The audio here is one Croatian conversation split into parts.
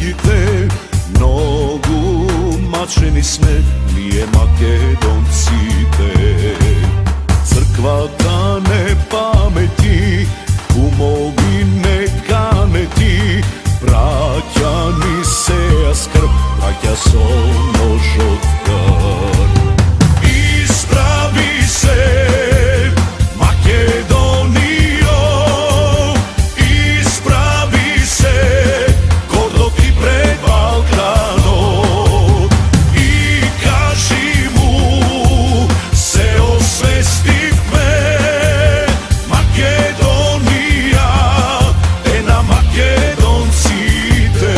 vidite, nogu mačeni sme, nije Makedoncite. Crkva dane pameti, kumovi ne kaneti, braćani seja skrb, braća so nožotkar. Ispravi se Makedonijo, ispravi se gordo ti pred Balkanom i kaži mu se osvesti me Makedonija, ena Makedoncite.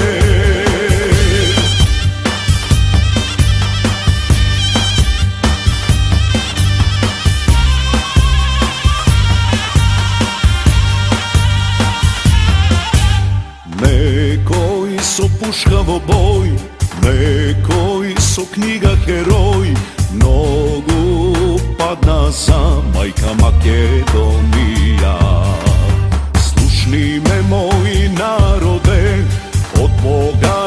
Nekoj so puškavo boj, nekoj so knjiga heroj, mnogo padna za majka Makedonija. Slušni me moji narode, od Boga